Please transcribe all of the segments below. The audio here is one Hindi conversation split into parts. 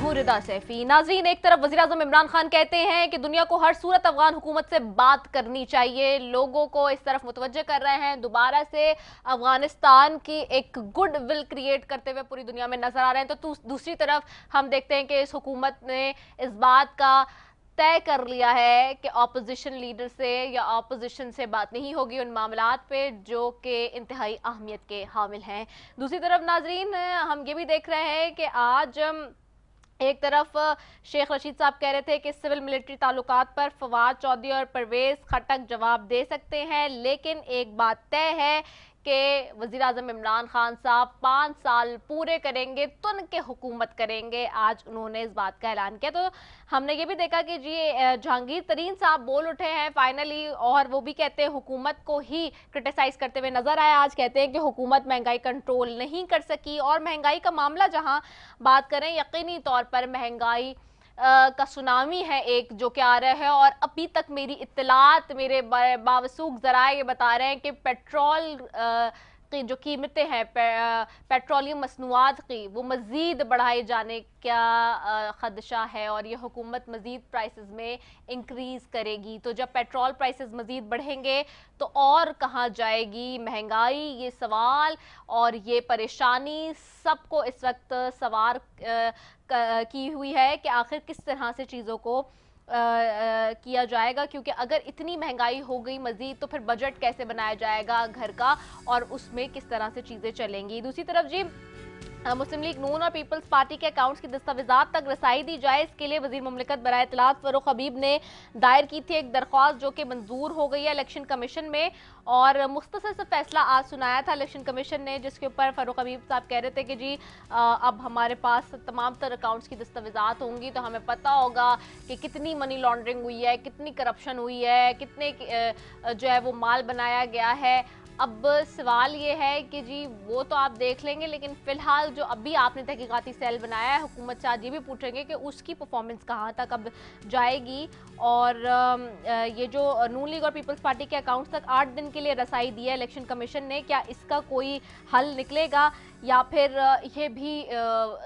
मुर्दा सैफी। नाज़रीन, एक तरफ वज़ीर-ए-आज़म इमरान खान कहते हैं कि दुनिया को हर सूरत अफगान हुकूमत से बात करनी चाहिए, लोगों को इस तरफ मुतवज्जे कर रहे हैं, दोबारा से अफगानिस्तान की एक गुड विल क्रिएट करते हुए पूरी दुनिया में नजर आ रहे हैं। तो दूसरी तरफ हम देखते हैं कि इस हुकूमत ने इस बात का तय कर लिया है कि ऑपोजिशन लीडर से या ऑपोजिशन से बात नहीं होगी उन मामलात पे जो कि इंतहाई अहमियत के हामिल हैं। दूसरी तरफ नाजरीन, हम ये भी देख रहे हैं कि आज एक तरफ शेख रशीद साहब कह रहे थे कि सिविल मिलिट्री ताल्लुकात पर फवाद चौधरी और परवेज खटक जवाब दे सकते हैं, लेकिन एक बात तय है कि वज़ीर-ए-आज़म इमरान खान साहब 5 साल पूरे करेंगे, तुन के हुकूमत करेंगे। आज उन्होंने इस बात का ऐलान किया। तो हमने ये भी देखा कि जी जहांगीर तरीन साहब बोल उठे हैं फाइनली, और वो भी कहते हैं हुकूमत को ही क्रिटिसाइज करते हुए नजर आया। आज कहते हैं कि हुकूमत महंगाई कंट्रोल नहीं कर सकी, और महंगाई का मामला जहां बात करें, यकीनी तौर पर महंगाई का सुनामी है एक जो कि आ रहा है। और अभी तक मेरी इत्तलात, मेरे बावसूख जराए ये बता रहे हैं कि पेट्रोल की जो कीमतें हैं, पेट्रोलियम मसनूआत की, वो मज़ीद बढ़ाए जाने का ख़दशा है, और ये हुकूमत मज़ीद प्राइसेस में इंक्रीज़ करेगी। तो जब पेट्रोल प्राइसेस मज़ीद बढ़ेंगे तो और कहाँ जाएगी महंगाई, ये सवाल और ये परेशानी सबको इस वक्त सवार की हुई है कि आखिर किस तरह से चीज़ों को किया जाएगा। क्योंकि अगर इतनी महंगाई हो गई मजीद तो फिर बजट कैसे बनाया जाएगा घर का, और उसमें किस तरह से चीज़ें चलेंगी। दूसरी तरफ जी मुस्लिम लीग नून और पीपल्स पार्टी के अकाउंट्स की दस्तावेजात तक रसाई दी जाए, इसके लिए वजीर मुमलिकत बराए इत्तलात फारूक हबीब ने दायर की थी एक दरख्वास्त, जो कि मंजूर हो गई है इलेक्शन कमीशन में। और मुख्तसर से फैसला आज सुनाया था इलेक्शन कमीशन ने, जिसके ऊपर फारूक हबीब साहब कह रहे थे कि जी अब हमारे पास तमाम तर अकाउंट्स की दस्तावेजात होंगी तो हमें पता होगा कि कितनी मनी लॉन्ड्रिंग हुई है, कितनी करप्शन हुई है, कितने जो है वो माल बनाया गया है। अब सवाल ये है कि जी वो तो आप देख लेंगे, लेकिन फिलहाल जो अभी आपने तहकीकाती सेल बनाया है, हुकूमत से आज ये भी पूछेंगे कि उसकी परफॉर्मेंस कहाँ तक अब जाएगी। और ये जो नून लीग और पीपल्स पार्टी के अकाउंट्स तक 8 दिन के लिए रसाई दी है इलेक्शन कमीशन ने, क्या इसका कोई हल निकलेगा या फिर ये भी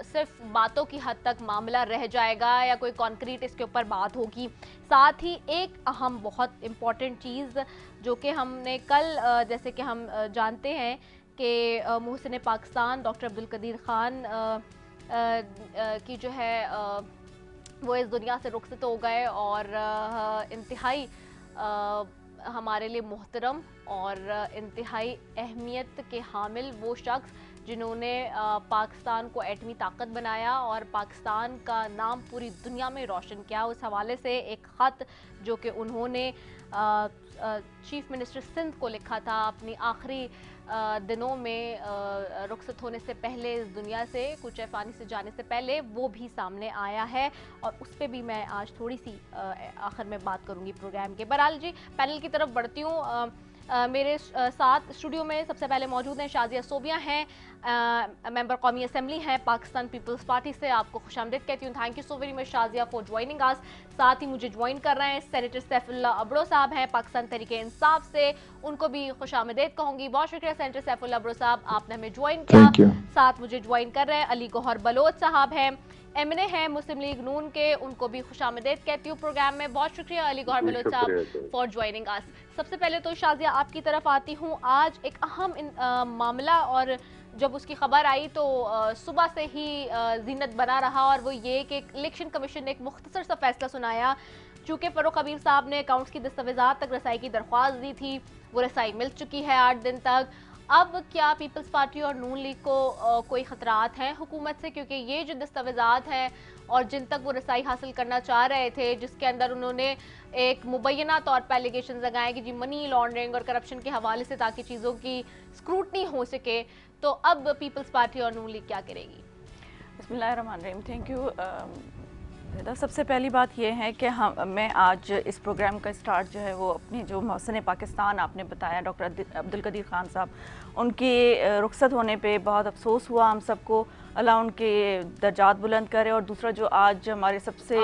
सिर्फ बातों की हद तक मामला रह जाएगा, या कोई कॉन्क्रीट इसके ऊपर बात होगी। साथ ही एक अहम बहुत इम्पॉर्टेंट चीज़ जो कि हमने कल जैसे कि हम जानते हैं कि मोहसिन पाकिस्तान डॉक्टर अब्दुल कदीर खान की जो है वो इस दुनिया से रुखसत हो गए, और इंतहाई हमारे लिए मोहतरम और इंतहाई अहमियत के हामिल वो शख्स जिन्होंने पाकिस्तान को एटमी ताकत बनाया और पाकिस्तान का नाम पूरी दुनिया में रोशन किया। उस हवाले से एक ख़त जो कि उन्होंने चीफ मिनिस्टर सिंध को लिखा था अपनी आखिरी दिनों में रुखसत होने से पहले इस दुनिया से, कुछ फ़ानी से जाने से पहले, वो भी सामने आया है, और उस पर भी मैं आज थोड़ी सी आखिर में बात करूंगी प्रोग्राम के। बहरहाल जी, पैनल की तरफ बढ़ती हूँ। मेरे साथ स्टूडियो में सबसे पहले मौजूद हैं शाजिया सोबिया, हैं मेंबर कौमी असम्बली हैं पाकिस्तान पीपल्स पार्टी से। आपको खुशामदीद कहती हूँ। Thank you so very much Shazia for joining us. साथ ही मुझे ज्वाइन कर रहे हैं सेनेटर सैफुल्ला अबड़ो साहब, हैं पाकिस्तान तहरीक इंसाफ से, उनको भी खुशामदीद कहूँगी। बहुत शुक्रिया सेनेटर सैफुल्ला अबड़ो साहब, आपने हमें ज्वाइन किया। साथ मुझे ज्वाइन कर रहे हैं अली गौहर बलोच साहब, हैं MNA हैं मुस्लिम लीग नून के, उनको भी खुशामदीद कहती हूँ प्रोग्राम में। बहुत शुक्रिया अली गौहर बलोच साहब फॉर ज्वाइनिंग अस। सबसे पहले तो शाजिया आपकी तरफ आती हूँ। आज एक अहम मामला, और जब उसकी खबर आई तो सुबह से ही जीनत बना रहा, और वो ये कि इलेक्शन कमीशन ने एक मुख्तसर सा फैसला सुनाया। चूँकि फारूक हबीब साहब ने अकाउंट्स की दस्तावेजात तक रसाई की दरख्वास्त दी थी, वो रसाई मिल चुकी है 8 दिन तक। अब क्या पीपल्स पार्टी और नून लीग को कोई खतरात हैं हुकूमत से? क्योंकि ये जो दस्तावेजात हैं और जिन तक वो रसाई हासिल करना चाह रहे थे, जिसके अंदर उन्होंने एक मुबैना तौर पर एलिगेशन लगाए कि जी मनी लॉन्ड्रिंग और करप्शन के हवाले से, ताकि चीज़ों की स्क्रूटनी हो सके, तो अब पीपल्स पार्टी और नून लीग क्या करेगी? बिस्मिल्लाहिर्रहमानिर्रहीम। Thank you. सबसे पहली बात यह है कि मैं आज इस प्रोग्राम का स्टार्ट जो है वो अपनी जो मोहसिन पाकिस्तान आपने बताया डॉक्टर अब्दुल कदीर खान साहब, उनके रुखसत होने पे बहुत अफसोस हुआ हम सबको। अल्लाह उनके दर्जात बुलंद करे। और दूसरा जो आज हमारे सबसे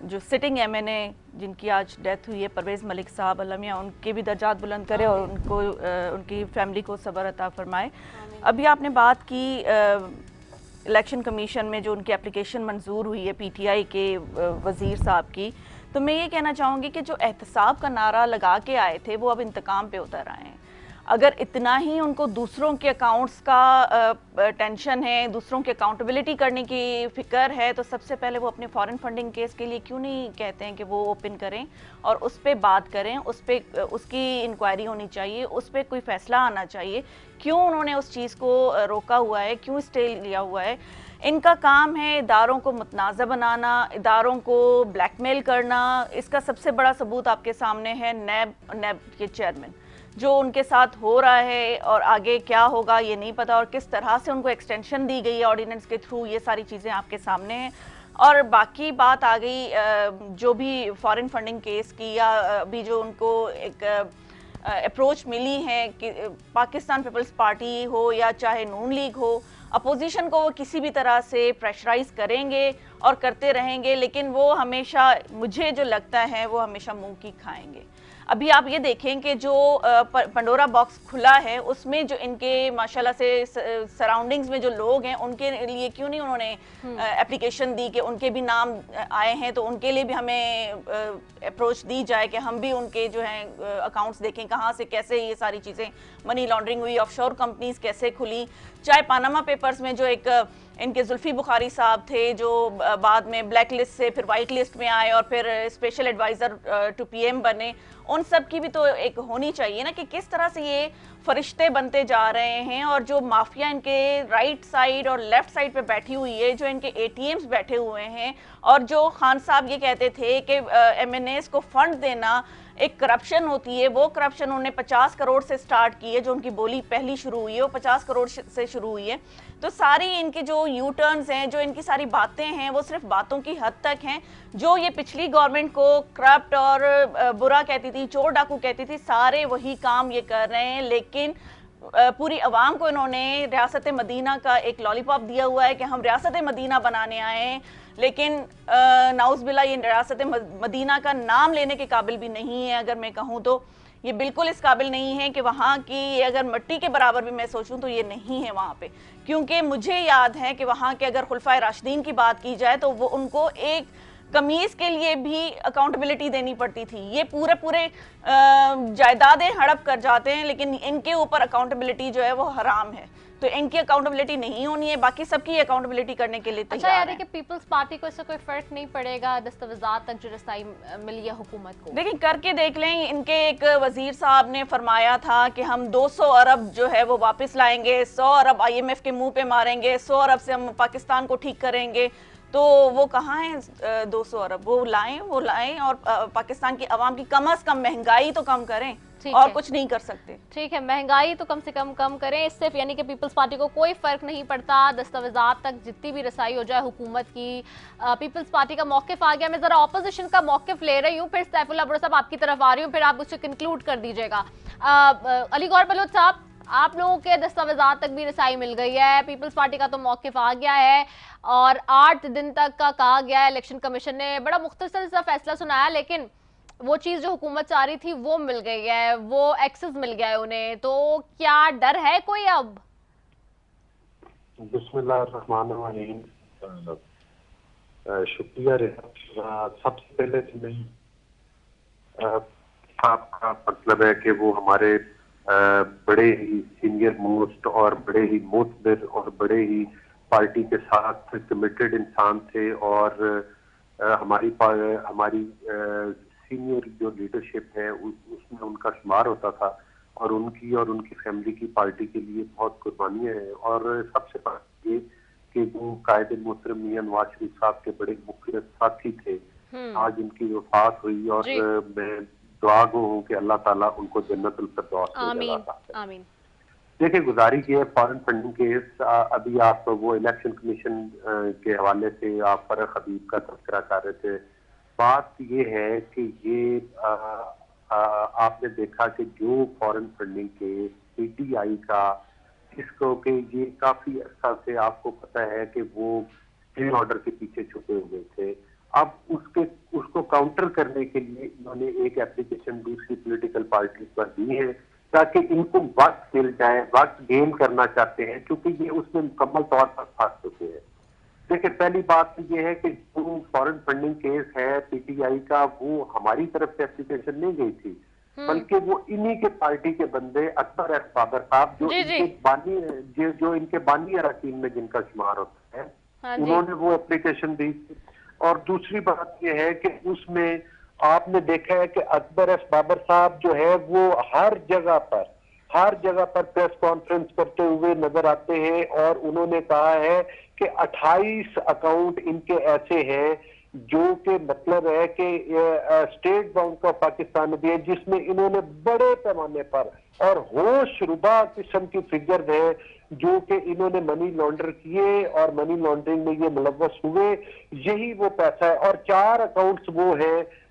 जो सिटिंग MNA जिनकी आज डेथ हुई है परवेज़ मलिक साहब, अल्लाह मियां उनके भी दर्जात बुलंद करे और उनको उनकी फैमिली को सब्र अता फरमाए। अभी आपने बात की इलेक्शन कमीशन में जो उनकी एप्लीकेशन मंजूर हुई है पीटीआई के वजीर साहब की, तो मैं ये कहना चाहूँगी कि जो एहतसाब का नारा लगा के आए थे वो अब इंतकाम पे उतर आए हैं। अगर इतना ही उनको दूसरों के अकाउंट्स का टेंशन है, दूसरों की अकाउंटेबिलिटी करने की फ़िक्र है, तो सबसे पहले वो अपने फॉरेन फंडिंग केस के लिए क्यों नहीं कहते हैं कि वो ओपन करें और उस पर बात करें, उस पर उसकी इंक्वायरी होनी चाहिए, उस पर कोई फ़ैसला आना चाहिए। क्यों उन्होंने उस चीज़ को रोका हुआ है, क्यों स्टे लिया हुआ है? इनका काम है इदारों को मुतनाज़ा बनाना, इदारों को ब्लैकमेल करना। इसका सबसे बड़ा सबूत आपके सामने है नैब के चेयरमैन, जो उनके साथ हो रहा है और आगे क्या होगा ये नहीं पता, और किस तरह से उनको एक्सटेंशन दी गई है ऑर्डिनेंस के थ्रू, ये सारी चीज़ें आपके सामने हैं। और बाकी बात आ गई जो भी फॉरेन फंडिंग केस की या अभी जो उनको एक अप्रोच मिली है कि पाकिस्तान पीपल्स पार्टी हो या चाहे नून लीग हो, अपोजिशन को वो किसी भी तरह से प्रेशराइज करेंगे और करते रहेंगे, लेकिन वो हमेशा, मुझे जो लगता है, वो हमेशा मुंह की खाएंगे। अभी आप ये देखें कि जो पंडोरा बॉक्स खुला है उसमें जो इनके माशाल्लाह से सराउंडिंग्स में जो लोग हैं उनके लिए क्यों नहीं उन्होंने एप्लीकेशन दी कि उनके भी नाम आए हैं तो उनके लिए भी हमें अप्रोच दी जाए कि हम भी उनके जो हैं अकाउंट्स देखें, कहाँ से कैसे ये सारी चीज़ें मनी लॉन्ड्रिंग हुई, ऑफशोर कंपनीज कैसे खुली। चाहे पानामा पेपर्स में जो एक इनके जुल्फी बुखारी साहब थे जो बाद में ब्लैक लिस्ट से फिर वाइट लिस्ट में आए और फिर स्पेशल एडवाइज़र टू पीएम बने, उन सब की भी तो एक होनी चाहिए ना कि किस तरह से ये फरिश्ते बनते जा रहे हैं। और जो माफिया इनके राइट साइड और लेफ्ट साइड पे बैठी हुई है, जो इनके एटीएम्स बैठे हुए हैं, और जो खान साहब ये कहते थे कि एमएनएस को फंड देना एक करप्शन होती है, वो करप्शन उन्होंने 50 करोड़ से स्टार्ट की है, जो उनकी बोली पहली शुरू हुई है वो 50 करोड़ से शुरू हुई है। तो सारी इनकी जो यू टर्न्स हैं, जो इनकी सारी बातें हैं, वो सिर्फ बातों की हद तक हैं। जो ये पिछली गवर्नमेंट को करप्ट और बुरा कहती थी, चोर डाकू कहती थी, सारे वही काम ये कर रहे हैं। लेकिन पूरी अवाम को इन्होंने रियासत मदीना का एक लॉलीपॉप दिया हुआ है कि हम रियासत मदीना बनाने आए हैं, लेकिन नाउज़बिल्ला ये रियासत मदीना का नाम लेने के काबिल भी नहीं है। अगर मैं कहूँ तो ये बिल्कुल इस काबिल नहीं है कि वहाँ की अगर मिट्टी के बराबर भी मैं सोचूं तो ये नहीं है वहाँ पे। क्योंकि मुझे याद है कि वहाँ के अगर खुलफाए राशिदीन की बात की जाए तो वो उनको एक कमीज के लिए भी अकाउंटेबिलिटी देनी पड़ती थी। ये पूरे जायदादें हड़प कर जाते हैं, लेकिन इनके ऊपर अकाउंटेबिलिटी जो है वो हराम है। तो इनकी अकाउंटेबिलिटी नहीं होनी है, बाकी सबकी अकाउंटेबिलिटी करने के लिए तैयार है। अच्छा यार कि पीपल्स पार्टी को इससे कोई फर्क नहीं पड़ेगा दस्तावेजात तक जो रसाई मिली है हुकूमत को? देखिए करके देख लें। इनके एक वजीर साहब ने फरमाया था कि हम 200 अरब जो है वो वापस लाएंगे, 100 अरब IMF के मुंह पे मारेंगे, 100 अरब से हम पाकिस्तान को ठीक करेंगे। तो वो कहाँ है 200 अरब? वो लाएं और पाकिस्तान की आवाम की कम अज कम महंगाई तो कम करें, और कुछ नहीं कर सकते। ठीक है, महंगाई तो कम से कम करें। इससे यानी कि पीपल्स पार्टी को कोई फर्क नहीं पड़ता, दस्तावेजात तक जितनी भी रसाई हो जाए हुकूमत की। पीपल्स पार्टी का मौकिफ आ गया। मैं जरा ऑपोजिशन का मौकिफ ले रही हूँ, फिर सैफुल्लाह बुर्रा साहब आपकी तरफ आ रही हूँ, फिर आप उससे कंक्लूड कर दीजिएगा। अली गौहर बलोच साहब, आप लोगों के दस्तावेजात तक भी रसाई मिल गई है, पीपल्स पार्टी का तो मौकिफ आ गया है और 8 दिन तक का कहा गया है। इलेक्शन कमीशन ने बड़ा मुख्तसर सा फैसला सुनाया, लेकिन वो चीज जो हुकूमत चाह रही थी वो मिल गई है, वो एक्सेस मिल गया है उन्हें। तो क्या डर है कोई अब? बिस्मिल्लाहिर्रहमानिर्रहीम। शुक्रिया रेखा। सबसे पहले तो नहीं आपका मतलब है कि वो हमारे बड़े ही सीनियर मोस्ट और बड़े ही मोतबर और बड़े ही पार्टी के साथ कमिटेड इंसान थे, और हमारी सीनियर जो लीडरशिप है उसमें उनका शुमार होता था, और उनकी फैमिली की पार्टी के लिए बहुत कुर्बानियां हैं। और सबसे पहले ये कि वो कायदे मोहतरम मियां नवाज शरीफ साहब के बड़े मुखलिस साथी थे, आज उनकी वफात हुई, और मैं दुआ गो हूँ कि अल्लाह ताला उनको जन्नतुल फिरदौस में जगह दे। आमीन। देखिए गुजारिश ये फॉरेन फंडिंग केस, अभी आप वो इलेक्शन कमीशन के हवाले से आप फरक हबीब का तस्करा कर रहे थे। बात ये है कि ये आपने देखा कि जो फॉरेन फंडिंग केस PTI का, इसको कि ये काफी अर्सा से आपको पता है कि वो स्टे ऑर्डर के पीछे छुपे हुए थे। अब उसको काउंटर करने के लिए इन्होंने एक एप्लीकेशन दूसरी पॉलिटिकल पार्टी पर दी है, ताकि इनको वक्त मिल जाए, वक्त गेन करना चाहते हैं, क्योंकि ये उसमें मुकम्मल तौर पर फंस चुके हैं। देखिए, पहली बात तो ये है कि जो फॉरेन फंडिंग केस है पीटीआई का, वो हमारी तरफ से एप्लीकेशन नहीं गई थी, बल्कि वो इन्हीं के पार्टी के बंदे अकबर एस बाबर साहब, जो जी जी। इनके बानी, जो इनके बानी अरकान में जिनका शुमार होता है, हाँ जी। उन्होंने वो एप्लीकेशन दी। और दूसरी बात यह है कि उसमें आपने देखा है कि अकबर एस बाबर साहब जो है वो हर जगह पर प्रेस कॉन्फ्रेंस करते हुए नजर आते हैं, और उन्होंने कहा है कि 28 अकाउंट इनके ऐसे हैं जो कि मतलब है कि स्टेट बैंक ऑफ पाकिस्तान भी है, जिसमें इन्होंने बड़े पैमाने पर और होशरुबा किस्म की फिगर है जो कि इन्होंने मनी लॉन्डर किए और मनी लॉन्ड्रिंग में ये मुलव्वस हुए। यही वो पैसा है। और 4 अकाउंट्स वो हैं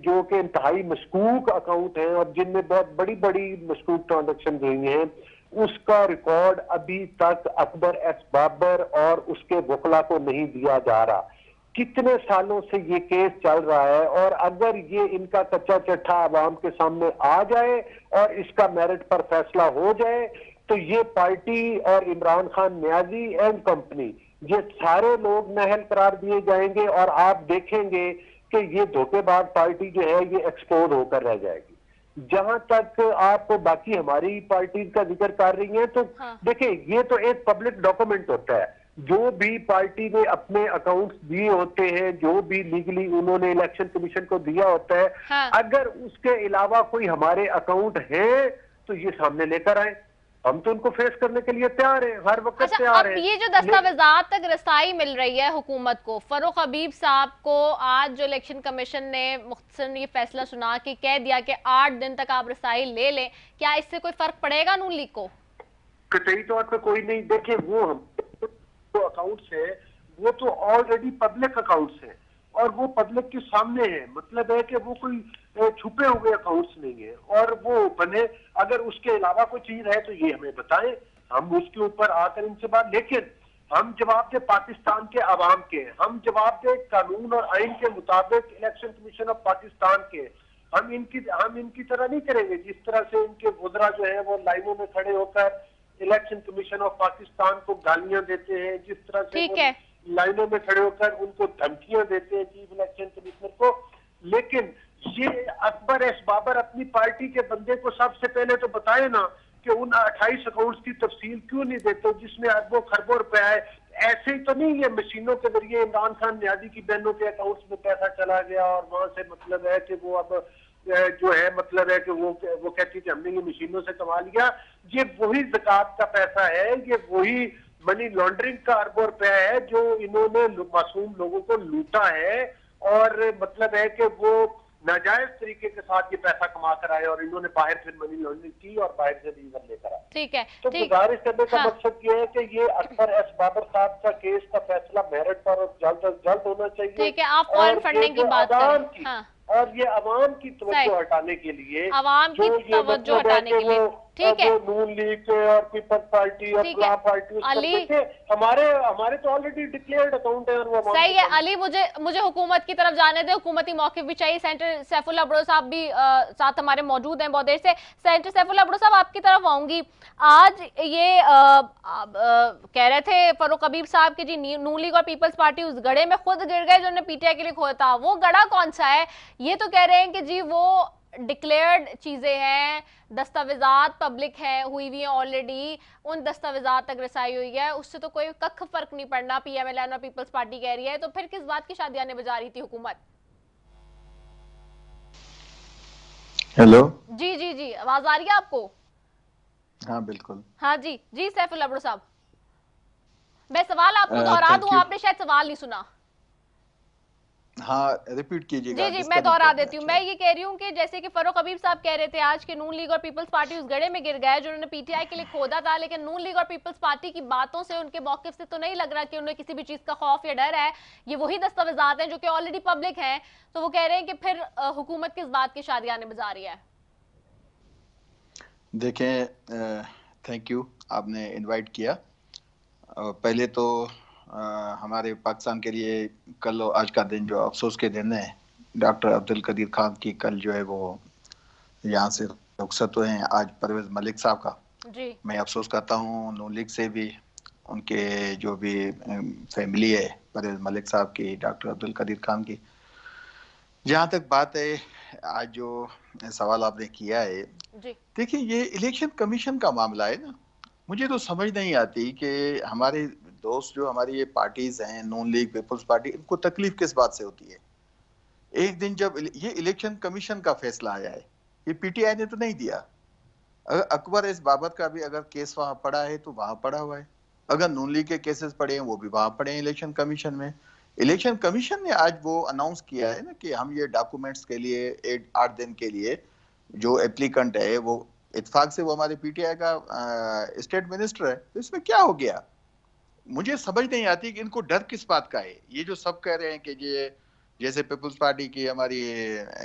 जो कि इंतहाई मशकूक अकाउंट हैं और जिनमें बहुत बड़ी बड़ी मशकूक ट्रांजेक्शन हुई हैं। उसका रिकॉर्ड अभी तक अकबर एस बाबर और उसके वकला को नहीं दिया जा रहा। कितने सालों से ये केस चल रहा है, और अगर ये इनका कच्चा चट्ठा आवाम के सामने आ जाए और इसका मेरिट पर फैसला हो जाए, तो ये पार्टी और इमरान खान नियाजी एंड कंपनी, ये सारे लोग नाअहल करार दिए जाएंगे और आप देखेंगे कि ये धोखेबाज पार्टी जो है ये एक्सपोज होकर रह जाएगी। जहां तक आप बाकी हमारी पार्टी का जिक्र कर रही हैं, तो देखिए, ये तो एक पब्लिक डॉक्यूमेंट होता है। जो भी पार्टी ने अपने अकाउंट्स दिए होते हैं, जो भी लीगली उन्होंने इलेक्शन कमीशन को दिया होता है, अगर उसके अलावा कोई हमारे अकाउंट है तो ये सामने लेकर आए। हम तो उनको फेस करने के लिए तैयार हैं, हर वक्त तैयार हैं। ये जो दस्तावेजात तक रसाई मिल रही है हुकूमत को, फरूख हबीब साहब को आज जो इलेक्शन कमीशन ने मुख्तसर ये फैसला सुना के कह दिया कि 8 दिन तक आप रसाई ले लें, क्या इससे कोई फर्क पड़ेगा नून लीग को? कतई तौर पर कोई नहीं। देखिए, वो हम जो अकाउंट्स है वो तो ऑलरेडी पब्लिक अकाउंट्स हैं और वो पब्लिक के सामने है। मतलब है कि वो कोई छुपे हुए अकाउंट्स नहीं है और वो ओपन है। अगर उसके अलावा कोई चीज है तो ये हमें बताएं, हम उसके ऊपर आकर इनसे बात। लेकिन हम जवाब दे पाकिस्तान के अवाम के, हम जवाब दे कानून और आइन के मुताबिक इलेक्शन कमीशन ऑफ पाकिस्तान के। हम इनकी तरह नहीं करेंगे जिस तरह से इनके वुज़रा जो है वो लाइनों में खड़े होकर इलेक्शन कमीशन ऑफ पाकिस्तान को गालियां देते हैं, जिस तरह से वो लाइनों में खड़े होकर उनको धमकियां देते हैं चीफ इलेक्शन कमिश्नर को। लेकिन ये अकबर एस बाबर अपनी पार्टी के बंदे को सबसे पहले तो बताए ना कि उन 28 अकाउंट्स की तफसील क्यों नहीं देते जिसमें अरबों खरबों रुपया है। ऐसे ही तो नहीं है मशीनों के जरिए इमरान खान नियाजी की बहनों के अकाउंट्स में पैसा चला गया और वहां से मतलब है कि वो अब जो है मतलब है कि वो कहती थी हमने ये मशीनों से कमा लिया। ये वही ज़कात का पैसा है, ये वही मनी लॉन्ड्रिंग का अरबों रुपया है जो इन्होंने मासूम लोगों को लूटा है और मतलब है कि वो नाजायज तरीके के साथ ये पैसा कमा कर आए और इन्होंने बाहर से मनी लॉन्ड्रिंग की और बाहर से रिजर्व लेकर आए। ठीक है, तो गुजारिश करने का मकसद ये है कि ये अकबर एस बाबर साहब का केस का फैसला मेरिट पर जल्द अज जल्द होना चाहिए। ठीक है, आप फॉरेन फंडिंग की बात करें और ये अवाम की तवज्जो हटाने के लिए, अवाम की तवज्जो हटाने के लिए, ठीक है, नून लीग और पीपल्स पार्टी और गुलाम पार्टी हमारे तो ऑलरेडी डिक्लेयर्ड अकाउंट है और वो सही है। अली, मुझे हुकूमत की तरफ जाने दे, हुकूमती मौक़िफ़ भी चाहिए। सेंटर सैफुल्लाह भुट्टो साहब भी साथ हमारे मौजूद हैं बहुत देर से। सेंटर सैफुल्लाह भुट्टो साहब, आपकी तरफ आऊंगी। आज ये कह रहे थे फरूख हबीब साहब की जी नून लीग और पीपल्स पार्टी उस गड़े में खुद गिर गए जो उन्होंने पीटीआई के लिए खोया था। वो गड़ा कौन सा है? ये तो कह रहे हैं कि जी वो डिक्लेयर्ड चीजें हैं, दस्तावेजात पब्लिक है हुई है ऑलरेडी, उन दस्तावेजात तक रसाई हुई है, उससे तो कोई कख फर्क नहीं पड़ना। पीएमएलएन और पीपल्स पार्टी कह रही है, तो फिर किस बात की शादी आने बजा रही थी हुकूमत? हेलो, जी जी जी, आवाज आ रही है आपको? हाँ बिल्कुल। हाँ जी जी सैफुल्लाह भुट्टो साहब, मैं सवाल आपको दोहरा दूं, आपने शायद सवाल नहीं सुना। हाँ, रिपीट कीजिएगा। जी जी, मैं दोहरा देती हूँ। मैं ये कह रही हूँ कि जैसे कि फरूख हबीब साहब कह रहे थे आज के नून लीग और पीपल्स पार्टी उस गड्ढे में गिर गया जो उन्होंने पीटीआई के लिए खोदा था, लेकिन नून लीग और पीपल्स पार्टी की बातों से, उनके मौकिफ से तो नहीं लग रहा कि उन्हें किसी भी चीज का खौफ या डर है। ये वही दस्तावेजात हैं जो कि ऑलरेडी पब्लिक हैं, तो वो कह रहे हैं कि फिर हुकूमत किस बात की शादी आने बजा रही है? देखें, थैंक यू, आपने इनवाइट किया। पहले तो हमारे पाकिस्तान के लिए कल और आज का दिन जो अफसोस के दिन है, डॉक्टर अब्दुल कदीर खान की कल जो है वो यहाँ से रुखसत हुए हैं आज परवेज मलिक साहब का। जी। मैं अफसोस करता हूँ नून लीग से भी, उनके जो भी फैमिली है परवेज मलिक साहब की, डॉक्टर अब्दुल कदीर खान की। जहाँ तक बात है आज जो सवाल आपने किया है, जी। देखिए ये इलेक्शन कमीशन का मामला है ना, मुझे तो समझ नहीं आती कि हमारे दोस्त जो हमारी ये पार्टीज हैं, नून लीग, पीपल्स पार्टी, इनको तकलीफ किस बात से होती है। एक दिन जब ये इलेक्शन कमीशन का फैसला आया है, ये पीटीआई ने तो नहीं दिया। अगर अकबर इस बाबत का भी अगर केस वहां पड़ा है तो वहां पड़ा हुआ है, अगर नून लीग के केसेस पड़े हैं वो भी वहां पड़े हैं इलेक्शन कमीशन में। इलेक्शन कमीशन ने आज वो अनाउंस किया है ना कि हम ये डॉक्यूमेंट्स के लिए 8 दिन के लिए जो एप्लीकेंट है वो इत्तेफाक से वो हमारे पीटीआई का स्टेट मिनिस्टर है, तो इसमें क्या हो गया। मुझे समझ नहीं आती कि इनको डर किस बात का है। ये जो सब कह रहे हैं कि ये जैसे पीपल्स पार्टी की हमारी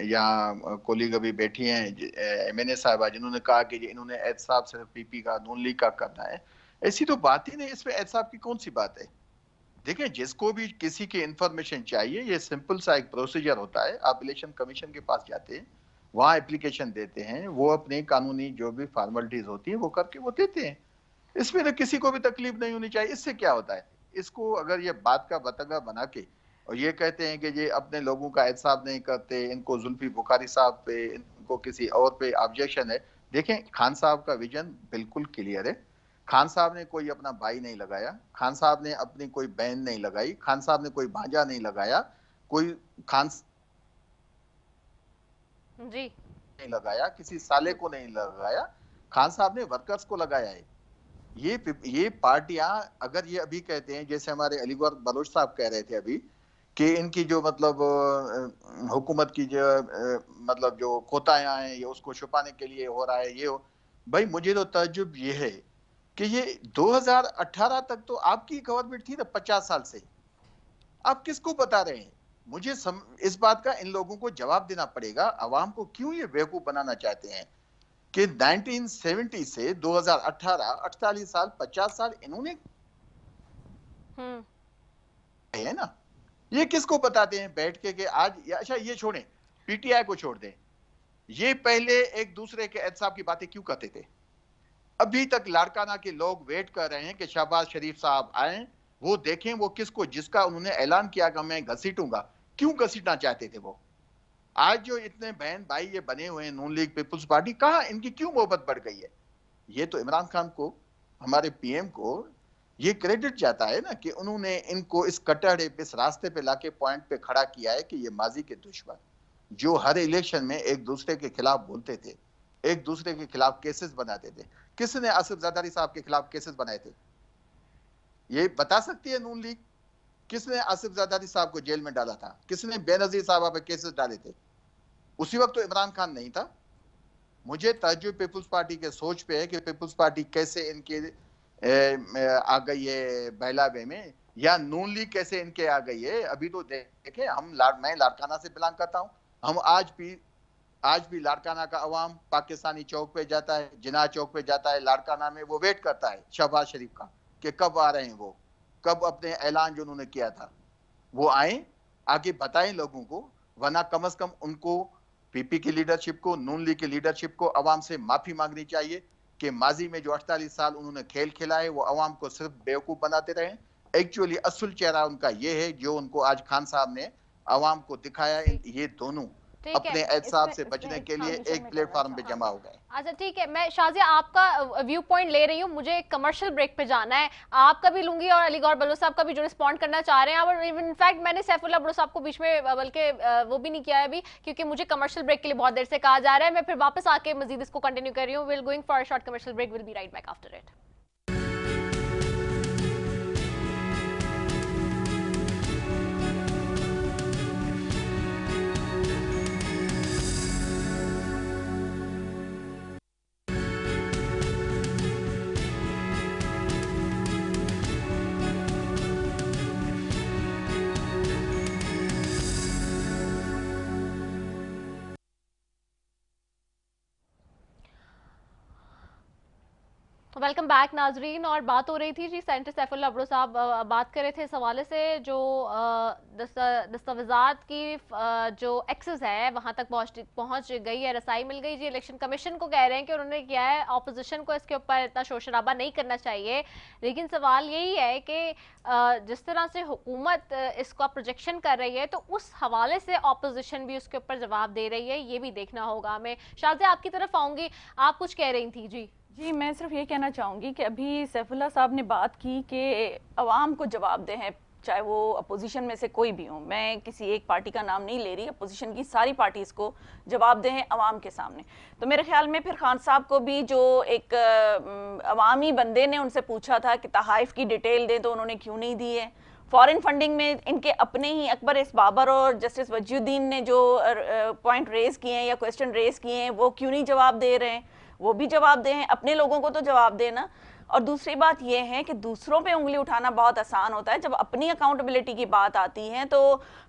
यहाँ कोलीग अभी बैठी हैं एमएनए साहबा, जिन्होंने कहा कि इन्होंने एहतसाब सिर्फ पीपी का, नून लीग का करना है, ऐसी तो बात ही नहीं। इसमें एहतसाब की कौन सी बात है। देखिए जिसको भी किसी की इंफॉर्मेशन चाहिए, ये सिंपल सा एक प्रोसीजर होता है। आप इलेक्शन कमीशन के पास जाते हैं, वहां एप्लीकेशन देते हैं, वो अपने कानूनी जो भी फॉर्मेलिटीज होती है वो करके वो देते हैं। इसमें तो किसी को भी तकलीफ नहीं होनी चाहिए। इससे क्या होता है, इसको अगर ये बात का बतंगा बना के और ये कहते हैं कि ये अपने लोगों का एहतसाब नहीं करते, इनको जुल्फी बुखारी साहब पे, इनको किसी और पे ऑब्जेक्शन है। देखें खान साहब का विजन बिल्कुल क्लियर है। खान साहब ने कोई अपना भाई नहीं लगाया, खान साहब ने अपनी कोई बहन नहीं लगाई, खान साहब ने कोई भांजा नहीं लगाया, कोई खान जी। नहीं लगाया, किसी साले को नहीं लगाया, खान साहब ने वर्कर्स को लगाया है। ये पार्टियां अगर ये अभी कहते हैं, जैसे हमारे अलीगढ़ बलोच साहब कह रहे थे अभी कि इनकी जो मतलब हुकूमत की जो मतलब जो कोतायां हैं ये उसको छुपाने के लिए हो रहा है ये हो। भाई मुझे तो ताज्जुब ये है कि ये 2018 तक तो आपकी गवर्नमेंट थी ना, 50 साल से आप किसको बता रहे हैं। मुझे इस बात का इन लोगों को जवाब देना पड़ेगा, अवाम को क्यों ये बेवकूफ बनाना चाहते हैं कि 1970 से 2018 48 साल 50 साल इन्होंने है ना। ये किसको बताते हैं बैठ के कि आज अच्छा ये छोड़ें, पीटीआई को छोड़ दें, ये पहले एक दूसरे के एहतसाब की बातें क्यों करते थे। अभी तक लाड़काना के लोग वेट कर रहे हैं कि शहबाज शरीफ साहब आए, वो देखें वो किसको, जिसका उन्होंने ऐलान किया कि मैं घसीटूंगा, क्यों घसीटना चाहते थे वो। आज जो इतने बहन भाई ये बने हुए हैं नून लीग पीपुल्स पार्टी, कहां इनकी क्यों मोहब्बत बढ़ गई है। ये तो इमरान खान को, हमारे पीएम को ये क्रेडिट जाता है ना कि उन्होंने इनको इस कटड़े पे, इस रास्ते पे लाके पॉइंट पे खड़ा किया है कि ये माजी के दुश्मन जो हर इलेक्शन में एक दूसरे के खिलाफ बोलते थे, एक दूसरे के खिलाफ केसेस बनाते थे। किसने आसिफ जरदारी साहब के खिलाफ केसेस बनाए थे, ये बता सकती है नून लीग। किसने आसिफ जरदारी साहब को जेल में डाला था, किसने बेनजीर साहब पे केसेस डाले थे। उसी वक्त तो इमरान खान नहीं था। मुझे ताज्जुब पीपुल्स पार्टी के सोच पे है कि पीपुल्स पार्टी कैसे इनके आ गई है बहलावे में, या नून लीग कैसे इनके आ गई है। अभी तो देखें मैं लाड़काना से बिलोंग करता हूं, हम आज भी लाड़काना का अवाम पाकिस्तानी चौक पे जाता है, जिना चौक पे जाता है, लाड़काना में वो वेट करता है शहबाज शरीफ का कि कब आ रहे हैं वो, कब अपने ऐलान जो उन्होंने किया था वो आए, आगे बताएं लोगों को। वरना कम से कम उनको, पीपी की लीडरशिप को, नून लीग की लीडरशिप को अवाम से माफी मांगनी चाहिए कि माजी में जो 48 साल उन्होंने खेल खेला है वो अवाम को सिर्फ बेवकूफ बनाते रहे। एक्चुअली असल चेहरा उनका ये है जो उनको आज खान साहब ने अवाम को दिखाया। ये दोनों ठीक है, अपने एहतसाब से इसमें बचने के हाँ, लिए मुझे एक मैं प्लेटफॉर्म पे करना जमा हो गए। अच्छा ठीक है, मैं शाजिया आपका व्यू पॉइंट ले रही हूँ, मुझे कमर्शियल ब्रेक पे जाना है, आपका भी लूंगी और अलीगढ़ बलोच साहब का भी जो रिस्पॉन्ड करना चाह रहे हैं। और इनफैक्ट मैंने सैफुल्लाह बलोच साहब को बीच में बल्कि वो भी नहीं किया है अभी, क्योंकि मुझे कमर्शियल ब्रेक के लिए बहुत देर से कहा जा रहा है। मैं फिर वापस आके मजीद इसको कंटिन्यू कर रही हूँ। Will going for a short commercial break, will be right back after it. Welcome back नाजरीन। और बात हो रही थी जी, साइंटिस्ट सैफुल्लाह अब्रो साहब बात कर रहे थे इस हवाले से जो दस्तावेजात की जो एक्सेस है वहां तक पहुंच गई है, रसाई मिल गई जी। इलेक्शन कमीशन को कह रहे हैं कि उन्होंने किया है, ऑपोजिशन को इसके ऊपर इतना शोर शराबा नहीं करना चाहिए। लेकिन सवाल यही है कि जिस तरह से हुकूमत इसका प्रोजेक्शन कर रही है तो उस हवाले से ऑपोजिशन भी उसके ऊपर जवाब दे रही है, ये भी देखना होगा हमें। शाज़िया आपकी तरफ आऊंगी, आप कुछ कह रही थी जी। जी, मैं सिर्फ ये कहना चाहूँगी कि अभी सैफुल्लाह साहब ने बात की कि अवाम को जवाबदेह हैं, चाहे वो अपोजिशन में से कोई भी हो। मैं किसी एक पार्टी का नाम नहीं ले रही, अपोजिशन की सारी पार्टीज़ को जवाबदेह हैं अवाम के सामने। तो मेरे ख्याल में फिर खान साहब को भी जो एक अवामी बंदे ने उनसे पूछा था कि तहाइफ की डिटेल दें, तो उन्होंने क्यों नहीं दी है। फॉरेन फंडिंग में इनके अपने ही अकबर एस बाबर और जस्टिस वजीउद्दीन ने जो पॉइंट रेज किए हैं या क्वेश्चन रेज किए हैं, वो क्यों नहीं जवाब दे रहे हैं, वो भी जवाब दें। अपने लोगों को तो जवाब देना। और दूसरी बात यह है कि दूसरों पे उंगली उठाना बहुत आसान होता है, जब अपनी अकाउंटेबिलिटी की बात आती है तो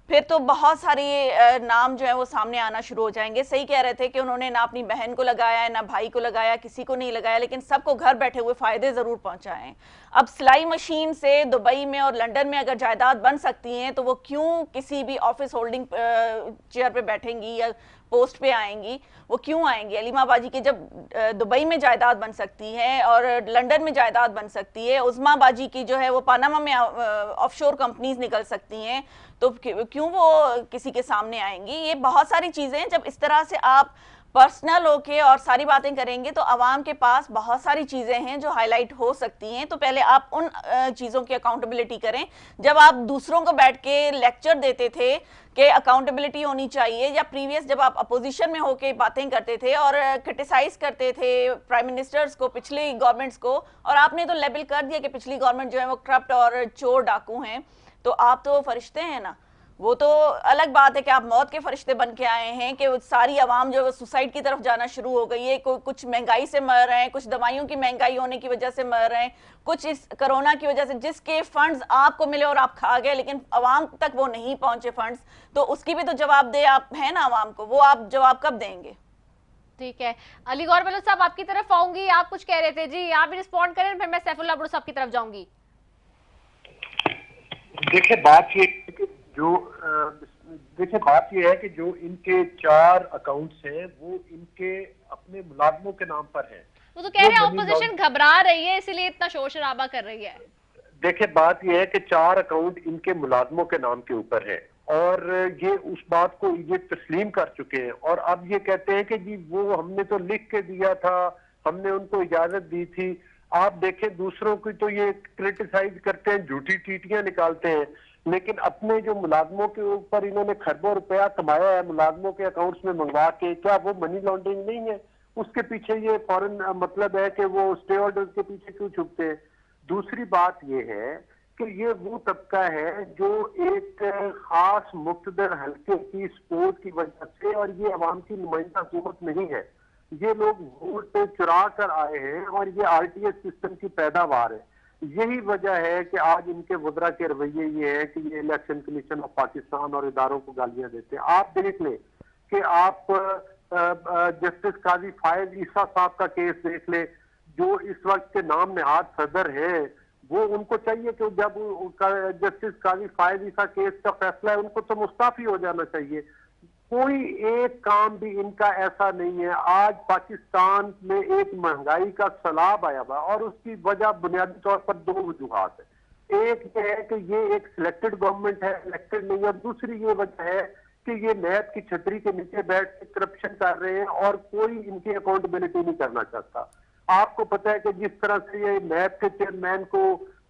फिर तो बहुत सारे नाम जो है वो सामने आना शुरू हो जाएंगे। सही कह रहे थे कि उन्होंने ना अपनी बहन को लगाया है, ना भाई को लगाया, किसी को नहीं लगाया, लेकिन सबको घर बैठे हुए फायदे जरूर पहुंचाए हैं। अब सिलाई मशीन से दुबई में और लंदन में अगर जायदाद बन सकती हैं तो वो क्यों किसी भी ऑफिस होल्डिंग चेयर पे बैठेंगी या पोस्ट पे आएंगी, वो क्यों आएंगी। अलीमा बाजी के जब दुबई में जायदाद बन सकती है और लंदन में जायदाद बन सकती है, उस्मा बाजी की जो है वो पनामा में ऑफशोर कंपनीज निकल सकती हैं, तो क्यों वो किसी के सामने आएंगी। ये बहुत सारी चीजें, जब इस तरह से आप पर्सनल होके और सारी बातें करेंगे तो आवाम के पास बहुत सारी चीजें हैं जो हाईलाइट हो सकती हैं। तो पहले आप उन चीजों की अकाउंटेबिलिटी करें। जब आप दूसरों को बैठ के लेक्चर देते थे कि अकाउंटेबिलिटी होनी चाहिए, या प्रीवियस जब आप अपोजिशन में होके बातें करते थे और क्रिटिसाइज करते थे प्राइम मिनिस्टर्स को, पिछली गवर्नमेंट्स को, और आपने तो लेबल कर दिया कि पिछली गवर्नमेंट जो है वो करप्ट और चोर डाकू हैं, तो आप तो फरिश्ते हैं ना। वो तो अलग बात है कि आप मौत के फरिश्ते बन के आए हैं कि सारी आवाम जो है सुसाइड की तरफ जाना शुरू हो गई है। कुछ महंगाई से मर रहे हैं, कुछ दवाइयों की महंगाई होने की वजह से मर रहे हैं, कुछ इस कोरोना की वजह से जिसके फंड्स आपको मिले और आप खा गए, लेकिन आवाम तक वो नहीं पहुंचे फंड्स, तो उसकी भी तो जवाबदेह आप है ना आवाम को। वो आप जवाब कब देंगे? ठीक है, अली गौर बलोच साहब आपकी तरफ आऊंगी, आप कुछ कह रहे थे जी, आप भी रिस्पॉन्ड करें, फिर मैं सैफुल्लाह अब्रो साहब की तरफ जाऊंगी। देखिए बात ये है कि जो इनके 4 अकाउंट्स हैं वो इनके अपने मुलाजमों के नाम पर हैं। वो तो कह रहे हैं ऑपोजिशन घबरा रही है इसीलिए इतना शोर शराबा कर रही है। देखिए बात ये है कि 4 अकाउंट इनके मुलाजमों के नाम के ऊपर है और ये उस बात को ये तस्लीम कर चुके हैं, और अब ये कहते हैं कि जी वो हमने तो लिख के दिया था, हमने उनको इजाजत दी थी। आप देखें दूसरों की तो ये क्रिटिसाइज करते हैं, झूठी टीटियां निकालते हैं, लेकिन अपने जो मुलाजमों के ऊपर इन्होंने खरबों रुपया कमाया है मुलाजमों के अकाउंट्स में मंगवा के, क्या वो मनी लॉन्ड्रिंग नहीं है? उसके पीछे ये फॉरेन मतलब है कि वो स्टे ऑर्डर्स के पीछे क्यों छुपते हैं? दूसरी बात ये है कि ये वो तबका है जो एक खास मुक्तदर हल्के की सपोर्ट की वजह से, और ये अवाम की नुमाइंदा हुकूमत नहीं है, ये लोग वोट चुरा कर आए हैं और ये आरटीएस सिस्टम की पैदावार है। यही वजह है कि आज इनके वज़रा के रवैये ये है कि ये इलेक्शन कमीशन ऑफ पाकिस्तान और इदारों को गालियां देते हैं। आप देख लें कि आप जस्टिस काजी फायज ईसा साहब का केस देख ले, जो इस वक्त के नाम नहाद सदर है, वो उनको चाहिए कि जब जस्टिस काजी फायज ईसा केस का फैसला है उनको तो मुस्ताफी हो जाना चाहिए। कोई एक काम भी इनका ऐसा नहीं है। आज पाकिस्तान में एक महंगाई का सैलाब आया हुआ और उसकी वजह बुनियादी तौर पर 2 वजूहात है। एक ये है कि ये एक सिलेक्टेड गवर्नमेंट है, इलेक्टेड नहीं है। दूसरी ये वजह है कि ये नैब की छतरी के नीचे बैठ के करप्शन कर रहे हैं और कोई इनकी अकाउंटेबिलिटी नहीं करना चाहता। आपको पता है कि जिस तरह से ये नैब के चेयरमैन को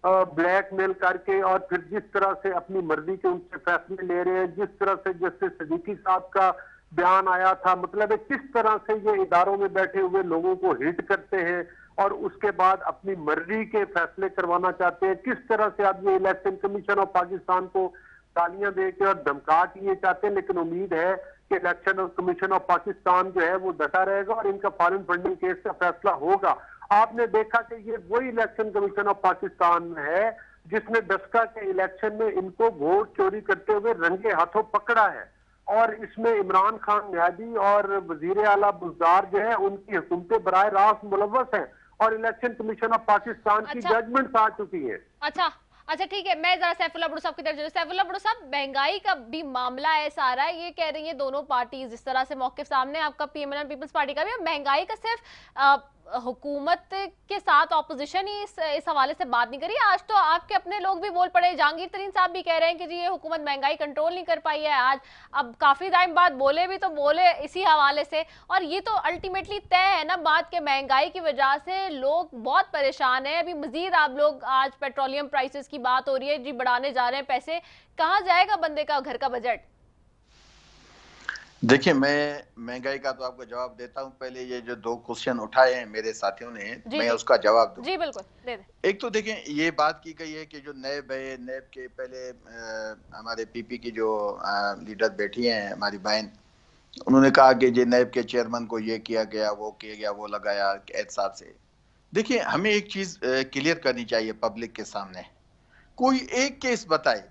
ब्लैकमेल करके और फिर जिस तरह से अपनी मर्जी के उनसे फैसले ले रहे हैं, जिस तरह से जस्टिस सिद्दीकी साहब का बयान आया था, मतलब है किस तरह से ये इदारों में बैठे हुए लोगों को हिट करते हैं और उसके बाद अपनी मर्जी के फैसले करवाना चाहते हैं। किस तरह से अब ये इलेक्शन कमीशन ऑफ पाकिस्तान को तालियां देकर और धमका के ये चाहते हैं, लेकिन उम्मीद है कि इलेक्शन कमीशन ऑफ पाकिस्तान जो है वो डटा रहेगा और इनका फॉरेन फंडिंग केस का फैसला होगा। आपने देखा कि ये वही इलेक्शन कमीशन ऑफ पाकिस्तान है जिसने दस्का के इलेक्शन में इनको वोट चोरी करते हुए रंगे हाथों पकड़ा है, और इसमें इमरान खान न्यादी और वजीर आला बुज़दार जो है उनकी हुकूमतें बराह रास्त मुलव्वस हैं और इलेक्शन कमीशन ऑफ पाकिस्तान की अच्छा। जजमेंट्स आ चुकी हैं। अच्छा अच्छा, ठीक है, मैं जरा सैफुल्लाह भुट्टो साहब की तरफ चलूं। सैफुल्लाह भुट्टो साहब, महंगाई का भी मामला है सारा, ये कह रही है दोनों पार्टी जिस तरह से मौके सामने, आपका पीएमएल पीपल्स पार्टी का भी, महंगाई का सिर्फ हुकूमत के साथ ऑपोजिशन ही इस हवाले से बात नहीं करी। आज तो आपके अपने लोग भी बोल पड़े, जहांगीर तरीन साहब भी कह रहे हैं कि जी ये हुकूमत महंगाई कंट्रोल नहीं कर पाई है। आज अब काफी टाइम बाद बोले भी तो बोले इसी हवाले से, और ये तो अल्टीमेटली तय है ना बात के महंगाई की वजह से लोग बहुत परेशान है। अभी मजीद आप लोग, आज पेट्रोलियम प्राइसेस की बात हो रही है जी, बढ़ाने जा रहे हैं पैसे, कहाँ जाएगा बंदे का घर का बजट? देखिए, मैं महंगाई का तो आपको जवाब देता हूं। पहले ये जो 2 क्वेश्चन उठाए हैं मेरे साथियों ने, मैं उसका जवाब दूं। जी बिल्कुल, दे दे। एक तो देखिए, ये बात की गई है कि जो नैब है, नैब के पहले हमारे पीपी की जो लीडर बैठी हैं, हमारी बहन, उन्होंने कहा कि ये नैब के चेयरमैन को ये किया गया, वो किया गया, वो लगाया एहतसाब से। देखिए, हमें एक चीज क्लियर करनी चाहिए पब्लिक के सामने। कोई एक केस बताए,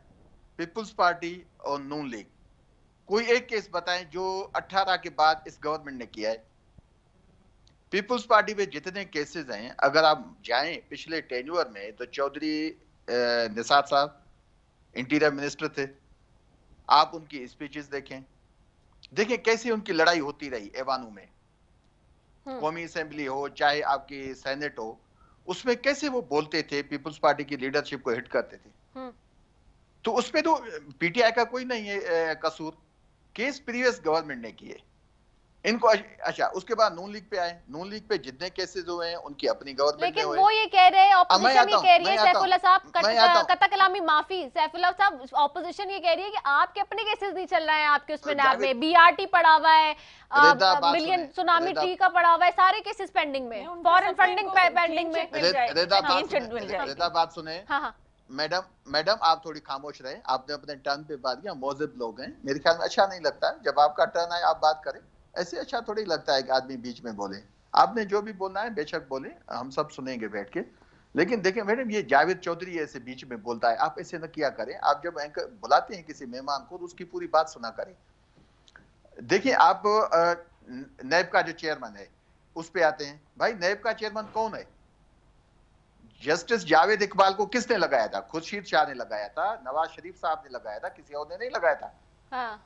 पीपुल्स पार्टी और नून लीग, कोई एक केस बताएं जो 18 के बाद इस गवर्नमेंट ने किया है। पीपुल्स पार्टी में जितने केसेस हैं, अगर आप जाएं पिछले टेन्योर में, तो चौधरी निसार साहब इंटीरियर मिनिस्टर थे, आप उनकी स्पीचेस देखें, देखें कैसे उनकी लड़ाई होती रही ऐवानों में, कौमी असेंबली हो चाहे आपकी सेनेट हो, उसमें कैसे वो बोलते थे, पीपुल्स पार्टी की लीडरशिप को हिट करते थे। तो उसमें तो पीटीआई का कोई नहीं है कसूर, केस प्रीवियस गवर्नमेंट ने किए इनको। अच्छा, उसके बाद नून लीग पे आए, नून लीग पे जितने केसेस हुए हैं उनकी अपनी गवर्नमेंट, लेकिन वो ये कह रहे हैं, ऑपोजिशन ये कह रही है, सैफुल्लाह साहब, कत्ता कलामी माफी, सैफुल्लाह साहब, ऑपोजिशन ये कह रही है कि आपके अपने केसेस नहीं चल रहे हैं, आपके उसमें नैब में बीआरटी पड़ा हुआ है, मिलियन सुनामी ट्री का पड़ा हुआ है, सारे केसेस पेंडिंग में, फॉरेन फंडिंग पेंडिंग में। रेदा बात सुने। हाँ, मैडम आप थोड़ी खामोश रहे, आपने अपने टर्न पे बात किया, मौजूद लोग हैं, मेरे ख्याल में अच्छा नहीं लगता है जब आपका टर्न आए आप बात करें, ऐसे अच्छा थोड़ी लगता है कि आदमी बीच में बोले। आपने जो भी बोलना है बेशक बोले, हम सब सुनेंगे बैठ के, लेकिन देखिए मैडम, ये जावेद चौधरी ऐसे बीच में बोलता है, आप ऐसे न किया करें। आप जब एंकर बुलाते हैं किसी मेहमान को तो उसकी पूरी बात सुना करें। देखिए, आप नैब का जो चेयरमैन है उस पे आते हैं। भाई, नैब का चेयरमैन कौन है? जस्टिस जावेद इकबाल को किसने लगाया था? खुर्शीद शाह ने लगाया था, नवाज शरीफ साहब ने लगाया था, किसी और ने नहीं लगाया था। हाँ।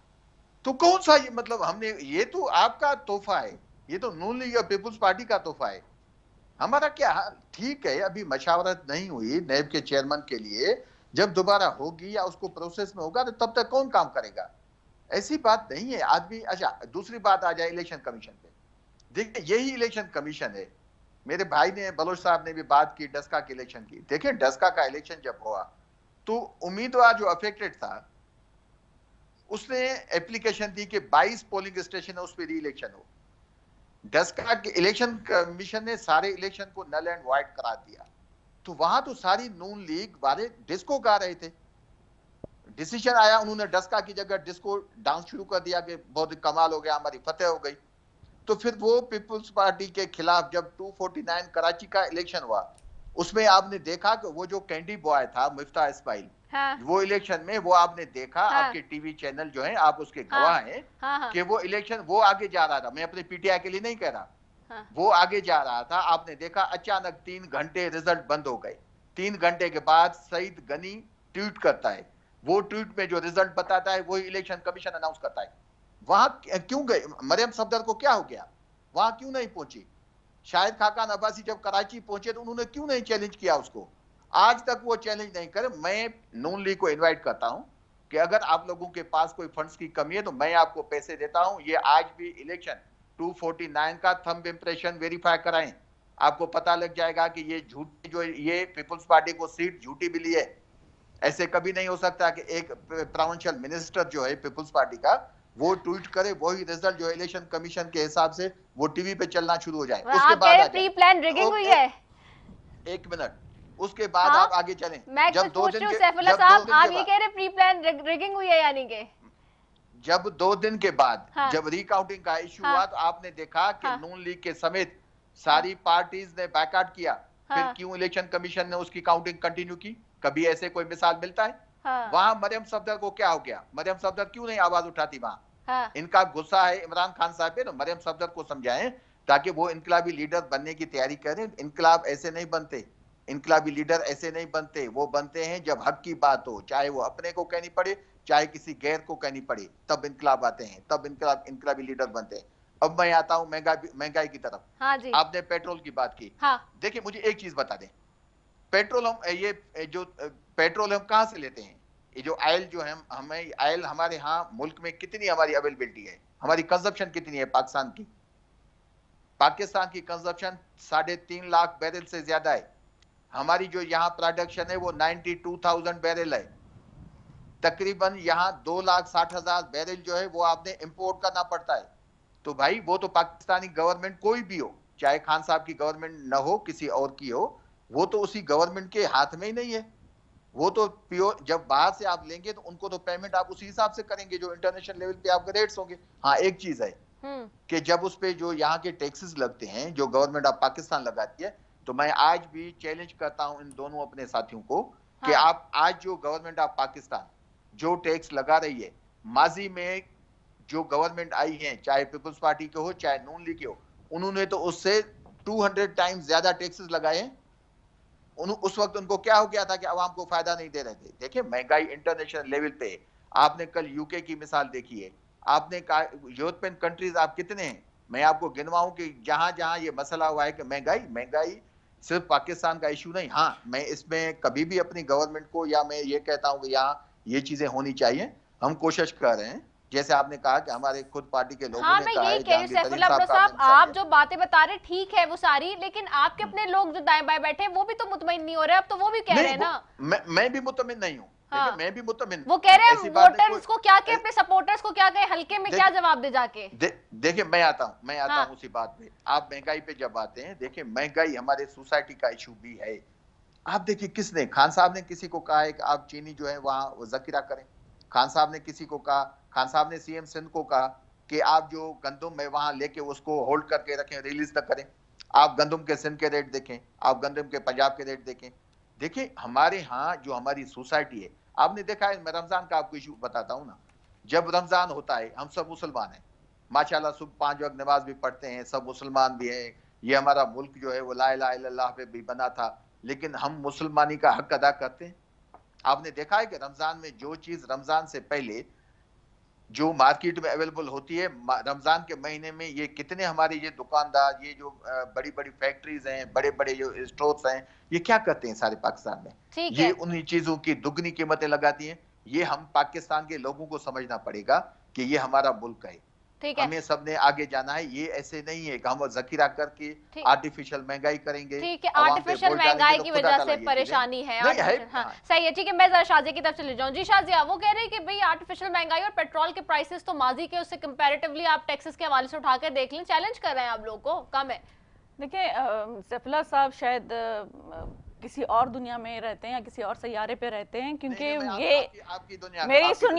तो कौन सा ये, मतलब हमने, ये तो आपका तोहफा है, ये तो नून लीग और पीपुल्स पार्टी का तोहफा है। हमारा क्या, ठीक है, अभी मशावरत नहीं हुई नैब के चेयरमैन के लिए, जब दोबारा होगी या उसको प्रोसेस में होगा तो तब तक कौन काम करेगा, ऐसी बात नहीं है आदमी। अच्छा, दूसरी बात आ जाए इलेक्शन कमीशन पे। देखिए, यही इलेक्शन कमीशन है, मेरे भाई ने, बलोच साहब ने भी बात की डस्का के इलेक्शन की। देखिए, डस्का का इलेक्शन जब हुआ तो उम्मीदवार जो अफेक्टेड था उसने एप्लीकेशन दी कि 22 पोलिंग स्टेशन है उस पर री इलेक्शन हो। डस्का के इलेक्शन कमीशन ने सारे इलेक्शन को नल एंड वाइड करा दिया। तो वहां तो सारी नून लीग वाले डिस्को गा रहे थे। डिसीजन आया, उन्होंने डस्का की जगह डिस्को डांस शुरू कर दिया कि बहुत कमाल हो गया, हमारी फतेह हो गई। तो फिर वो पीपुल्स पार्टी के खिलाफ जब 249 कराची का इलेक्शन हुआ, उसमें आपने देखा कि वो जो कैंडी बॉय था मिफ्ता इस्माइल, हाँ। वो इलेक्शन में वो आपने देखा, हाँ। आपके टीवी चैनल जो है, आप उसके गवाह हैं, हाँ। कि वो इलेक्शन वो आगे जा रहा था। मैं अपने पीटीआई के लिए नहीं कह रहा, हाँ। वो आगे जा रहा था। आपने देखा अचानक 3 घंटे रिजल्ट बंद हो गए। 3 घंटे के बाद सईद गनी ट्वीट करता है, वो ट्वीट में जो रिजल्ट बताता है वही इलेक्शन कमीशन अनाउंस करता है। वहां क्यों गए? मरियम सफदर को क्या हो गया? वहां क्यों नहीं पहुंची? शाहिद खाकान अब्बासी जब कराची पहुंचे तो उन्होंने क्यों नहीं चैलेंज किया उसको? आज तक वो चैलेंज नहीं करे। मैं नून लीग को इनवाइट करता हूं कि अगर आप लोगों के पास कोई फंड्स की कमी है तो मैं आपको पैसे देता हूं। ये आज भी इलेक्शन 249 का थंब इंप्रेशन वेरीफाई कराएं, आपको पता लग जाएगा कि ये झूठी, जो ये पीपुल्स पार्टी को सीट झूठी मिली है। ऐसे कभी नहीं हो सकता कि एक प्रोविंशियल मिनिस्टर जो है पीपुल्स पार्टी का, वो ट्वीट करे, वही रिजल्ट जो इलेक्शन कमीशन के हिसाब से वो टीवी पे चलना शुरू हो जाए। उसके बाद प्री प्लान रिगिंग हुई है। एक मिनट, उसके बाद आप आगे चलें। मैं जब 2 दिन के, सैफुल्लाह साहब, आप ये कह रहे प्री प्लान रिगिंग हुई है, यानी कि जब 2 दिन के बाद जब रिकाउंटिंग का इश्यू हुआ तो आपने देखा कि नून लीग के समेत सारी पार्टीज ने बैकआउट किया। फिर क्यों इलेक्शन कमीशन ने उसकी काउंटिंग कंटिन्यू की? कभी ऐसे कोई मिसाल मिलता है? वहां मरियम सफदर को क्या हो गया? मरियम सफदर क्यों नहीं आवाज उठाती वहां? इनका गुस्सा है इमरान खान साहब पे, तो मरियम सफदर को समझाएं ताकि वो इनकलाबी लीडर बनने की तैयारी करें। इनकलाब ऐसे नहीं बनते, इनकलाबी लीडर ऐसे नहीं बनते, वो बनते हैं जब हक की बात हो, चाहे वो अपने को कहनी पड़े चाहे किसी गैर को कहनी पड़े, तब इनकलाब आते हैं, तब इनकलाबी लीडर बनते हैं। अब मैं आता हूं महंगाई की तरफ। हाँ जी। आपने पेट्रोल की बात की। हाँ। देखिए मुझे एक चीज बता दें, पेट्रोल हम ये जो पेट्रोल हम कहां से लेते हैं? ये जो ऑयल जो है, हमें ऑयल हमारे यहाँ मुल्क में कितनी हमारी अवेलेबिलिटी है, हमारी कंजप्शन कितनी है पाकिस्तान की? पाकिस्तान की कंजप्शन 3.5 लाख बैरल से ज्यादा है। हमारी जो यहाँ प्रोडक्शन है वो 92,000 बैरल है। तकरीबन यहाँ 2,60,000 बैरल जो है वो आपने इंपोर्ट करना पड़ता है। तो भाई वो तो पाकिस्तानी गवर्नमेंट कोई भी हो, चाहे खान साहब की गवर्नमेंट न हो किसी और की हो, वो तो उसी गवर्नमेंट के हाथ में ही नहीं है। वो तो प्योर, जब बाहर से आप लेंगे तो उनको तो पेमेंट आप उसी हिसाब से करेंगे जो इंटरनेशनल लेवल पे आपके रेट्स होंगे। हाँ एक चीज है कि जब उस पे जो यहाँ के टैक्सेस लगते हैं जो गवर्नमेंट ऑफ पाकिस्तान लगाती है, तो मैं आज भी चैलेंज करता हूं इन दोनों अपने साथियों को कि आप आज जो गवर्नमेंट ऑफ पाकिस्तान जो टैक्स लगा रही है, माजी में जो गवर्नमेंट आई है चाहे पीपल्स पार्टी के हो चाहे नून लीग के हो, उन्होंने तो उससे 200 टाइम्स ज्यादा टैक्सेस लगाए हैं। उस वक्त उनको क्या हो गया था कि आवाम को फायदा नहीं दे रहे थे। देखिए महंगाई इंटरनेशनल लेवल पे, आपने कल यूके की मिसाल देखी है, आपने यूरोपियन कंट्रीज आप कितने हैं, मैं आपको गिनवाऊं कि जहां जहां ये मसला हुआ है कि महंगाई सिर्फ पाकिस्तान का इशू नहीं। हाँ मैं इसमें कभी भी अपनी गवर्नमेंट को, या मैं ये कहता हूं कि यहाँ ये चीजें होनी चाहिए, हम कोशिश कर रहे हैं, जैसे आपने कहा कि हमारे खुद पार्टी के लोगों ने कहा है, सैफुल्लाह अब्रो साहब, आप जो बातें बता रहे ठीक है वो सारी, लेकिन आपके अपने लोग जो दाएं बाएं बैठे हैं वो भी तो मुतमईन नहीं हो रहे। अब तो वो भी कह रहे हैं ना। मैं भी मुतमईन नहीं हूँ। हाँ। मैं भी मुतमईन, वो कह रहे हैं वोटर्स को क्या कहे, अपने सपोर्टर्स को क्या कहे, हल्के में क्या जवाब दे जाके। देखिए मैं आता हूँ उसी बात पे। आप महंगाई पे जब आते हैं, देखिए महंगाई हमारे सोसाइटी का इशू भी है। आप देखिए किसने, खान साहब ने किसी को कहा है कि आप चीनी जो है वहां जखीरा करें, खान साहब ने किसी को कहा, खान साहब ने सीएम सिंध को कहा कि आप जो गंदम है वहां लेके उसको होल्ड करके रखें, रिलीज न करें। आप गंदम के सिंध के रेट देखें, आप गंदम के पंजाब के रेट देखें। देखिए हमारे यहाँ जो हमारी सोसाइटी है, आपने देखा है, मैं रमजान का आपको इशू बताता हूँ ना, जब रमजान होता है हम सब मुसलमान हैं माशाल्लाह, सुबह 5 वक्त नमाज भी पढ़ते हैं, सब मुसलमान भी हैं, ये हमारा मुल्क जो है वो ला इलाहा इल्लल्लाह पे भी बना था, लेकिन हम मुसलमानी का हक अदा करते हैं। आपने देखा है कि रमजान में जो चीज रमजान से पहले जो मार्केट में अवेलेबल होती है, रमजान के महीने में ये कितने हमारे ये दुकानदार, ये जो बड़ी बड़ी फैक्ट्रीज हैं, बड़े बड़े जो स्टोर्स हैं, ये क्या करते हैं सारे पाकिस्तान में, ये उन्हीं चीजों की दुगनी कीमतें लगाती हैं। ये हम पाकिस्तान के लोगों को समझना पड़ेगा कि ये हमारा मुल्क है, हमें सबने आगे जाना है। ये ऐसे नहीं है कि हम जखीरा करके आर्टिफिशियल महंगाई करेंगे। ठीक है, आर्टिफिशियल महंगाई की वजह से परेशानी है। हाँ, सही है, ठीक है। मैं जरा शाजिया की तरफ चले जाऊं। जी शाजिया, वो कह रहे हैं कि भाई आर्टिफिशियल महंगाई और पेट्रोल के प्राइसेस तो माजी के उससे कंपैरेटिवली आप टैक्सेस के हवाले से उठा कर देख लें, चैलेंज कर रहे हैं आप लोगों को, कम है। देखिए सैफुल्लाह साहब शायद किसी और दुनिया में रहते हैं या किसी और सैयारे पे रहते हैं, क्योंकि ये आपकी दुनिया, मेरी सुन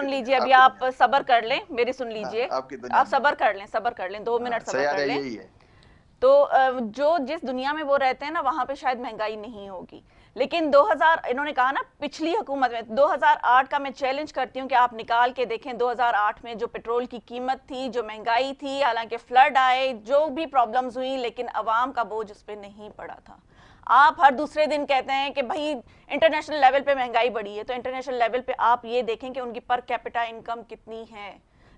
लीजिए, अभी आप सब्र कर लें, मेरी सुन लीजिए, आप सब्र कर लें 2 मिनट सब्र कर लें। तो जो जिस दुनिया में वो रहते हैं ना, वहां पे शायद महंगाई नहीं होगी, लेकिन 2000 इन्होंने कहा ना पिछली हुकूमत में, 2008 का मैं चैलेंज करती हूँ कि आप निकाल के देखें 2008 में जो पेट्रोल की कीमत थी, जो महंगाई थी, हालांकि फ्लड आए, जो भी प्रॉब्लम्स हुई, लेकिन अवाम का बोझ उस पर नहीं पड़ा था। आप हर दूसरे दिन कहते हैं कि भाई इंटरनेशनल लेवल पे महंगाई बढ़ी है, तो इंटरनेशनल लेवल पे आप ये देखें कि उनकी पर कैपिटा इनकम कितनी है।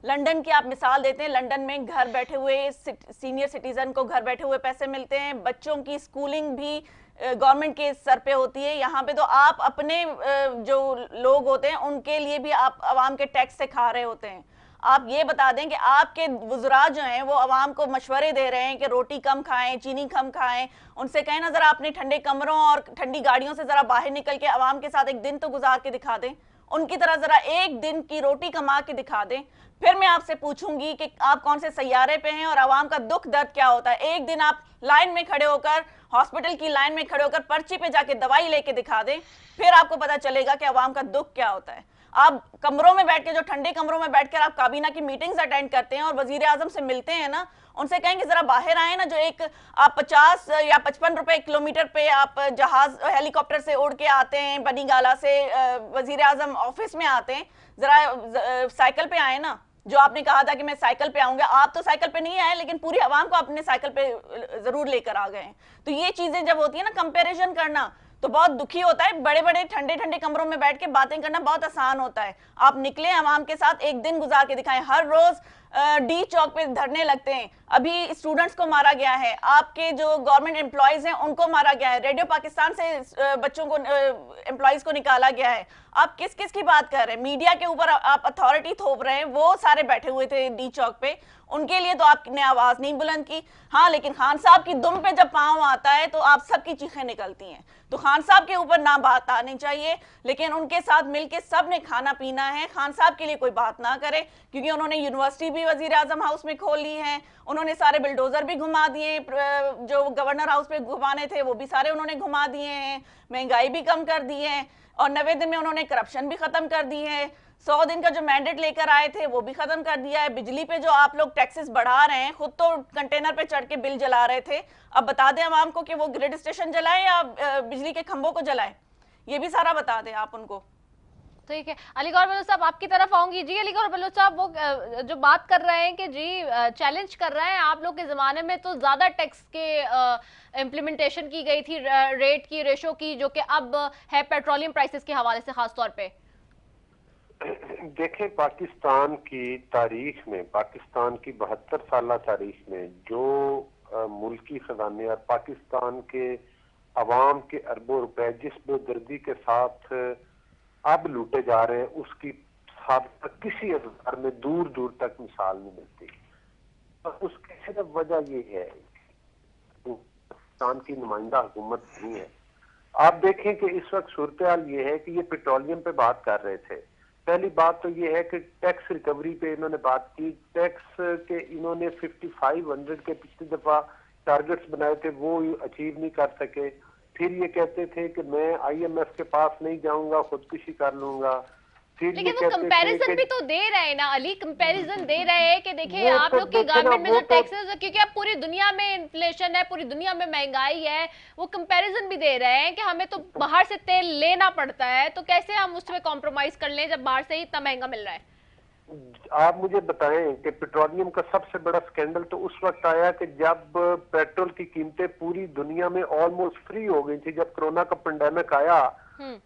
लंदन की आप मिसाल देते हैं, लंदन में घर बैठे हुए सीनियर सिटीजन को घर बैठे हुए पैसे मिलते हैं, बच्चों की स्कूलिंग भी गवर्नमेंट के सर पे होती है। यहाँ पे तो आप अपने जो लोग होते हैं उनके लिए भी आप आवाम के टैक्स से खा रहे होते हैं। आप ये बता दें कि आपके वुज़रा जो हैं वो आवाम को मशवरे दे रहे हैं कि रोटी कम खाएं, चीनी कम खाएं, उनसे कहें ना जरा अपने ठंडे कमरों और ठंडी गाड़ियों से जरा बाहर निकल के आवाम के साथ एक दिन तो गुजार के दिखा दें, उनकी तरह जरा एक दिन की रोटी कमा के दिखा दें। फिर मैं आपसे पूछूंगी कि आप कौन से सैयारे पे हैं और आवाम का दुख दर्द क्या होता है। एक दिन आप लाइन में खड़े होकर, हॉस्पिटल की लाइन में खड़े होकर पर्ची पे जाके दवाई लेके दिखा दें, फिर आपको पता चलेगा कि आवाम का दुख क्या होता है। आप कमरों में बैठ के, जो ठंडे कमरों में बैठकर आप काबीना की मीटिंग्स अटेंड करते हैं और वजीर आजम से मिलते हैं ना, उनसे कहेंगे जरा बाहर आए ना, जो एक आप 50 या 55 रुपए किलोमीटर पे आप जहाज हेलीकॉप्टर से उड़ के आते हैं, बनी गाला से वजीर आजम ऑफिस में आते हैं, जरा साइकिल पे आए ना, जो आपने कहा था कि मैं साइकिल पे आऊंगा, आप तो साइकिल पे नहीं आए लेकिन पूरी आवाम को अपने साइकिल पे जरूर लेकर आ गए। तो ये चीजें जब होती है ना, कंपैरिजन करना तो बहुत दुखी होता है। बड़े बड़े ठंडे ठंडे कमरों में बैठ के बातें करना बहुत आसान होता है। आप निकले आवाम के साथ, एक दिन गुजार के दिखाएं। हर रोज डी चौक पे धरने लगते हैं। अभी स्टूडेंट्स को मारा गया है, आपके जो गवर्नमेंट एम्प्लॉयज हैं उनको मारा गया है, रेडियो पाकिस्तान से बच्चों को एम्प्लॉयज को निकाला गया है। आप किस किस की बात कर रहे हैं? मीडिया के ऊपर आप अथॉरिटी थोप रहे हैं। वो सारे बैठे हुए थे डी चौक पे, उनके लिए तो आपने आवाज नहीं बुलंद की। हाँ, लेकिन खान साहब की दुम पे जब पांव आता है तो आप सबकी चीखें निकलती हैं। तो खान साहब के ऊपर ना बात आनी चाहिए, लेकिन उनके साथ मिलके सब ने खाना पीना है। खान साहब के लिए कोई बात ना करे, क्योंकि उन्होंने यूनिवर्सिटी भी वजीर आजम हाउस में खोल ली है। उन्होंने सारे बिल्डोजर भी घुमा दिए, जो गवर्नर हाउस पे घुमाने थे वो भी सारे उन्होंने घुमा दिए हैं। महंगाई भी कम कर दी है, और 90 दिन में उन्होंने करप्शन भी खत्म कर दी है। 100 दिन का जो मैंडेट लेकर आए थे वो भी खत्म कर दिया है। बिजली पे जो आप लोग टैक्सेस बढ़ा रहे हैं, खुद तो कंटेनर पे चढ़ के बिल जला रहे थे, अब बता दें आवाम को कि वो ग्रिड स्टेशन जलाएं या बिजली के खंभों को जलाएं, ये भी सारा बता दें आप उनको। ठीक है, अली गौहर बलोच साहब आपकी तरफ आऊंगी। जी अली गौहर बलोच साहब, वो जो बात कर रहे हैं कि जी चैलेंज कर रहे हैं, आप लोग के जमाने में तो ज्यादा टैक्स के इम्प्लीमेंटेशन की गई थी, रेट की, रेशो की, जो कि अब है पेट्रोलियम प्राइसेस के हवाले से खास तौर पे। देखें, पाकिस्तान की तारीख में, पाकिस्तान की 72 साल तारीख में जो मुल्की खजाने और पाकिस्तान के अवाम के अरबों रुपए जिस बेदर्दी के साथ अब लूटे जा रहे हैं, उसकी साबिक़ा किसी अखबार में दूर दूर तक मिसाल नहीं मिलती। और उसकी सिर्फ वजह ये है कि पाकिस्तान की नुमाइंदा हुकूमत नहीं है। आप देखें कि इस वक्त सूरत हाल ये है कि ये पेट्रोलियम पे बात कर रहे थे। पहली बात तो ये है कि टैक्स रिकवरी पे इन्होंने बात की। टैक्स के इन्होंने 5500 के पिछली दफा टारगेट्स बनाए थे, वो अचीव नहीं कर सके। फिर ये कहते थे कि मैं IMF के पास नहीं जाऊंगा, खुदकुशी कर लूंगा। लेकिन वो कंपैरिजन भी तो दे रहे हैं ना अली, कंपैरिजन दे रहे हैं कि देखिए आप लोग की गवर्नमेंट में जो टैक्सेस, क्योंकि अब पूरी दुनिया में इन्फ्लेशन है, पूरी दुनिया में महंगाई है, वो कंपैरिजन भी दे रहे हैं कि हमें तो बाहर से तेल लेना पड़ता है, तो कैसे हम उसमें कॉम्प्रोमाइज कर लें जब बाहर से ही इतना महंगा मिल रहा है। आप मुझे बताएं कि पेट्रोलियम का सबसे बड़ा स्कैंडल तो उस वक्त आया कि जब पेट्रोल की कीमतें पूरी दुनिया में ऑलमोस्ट फ्री हो गई थी। जब कोरोना का पेंडेमिक आया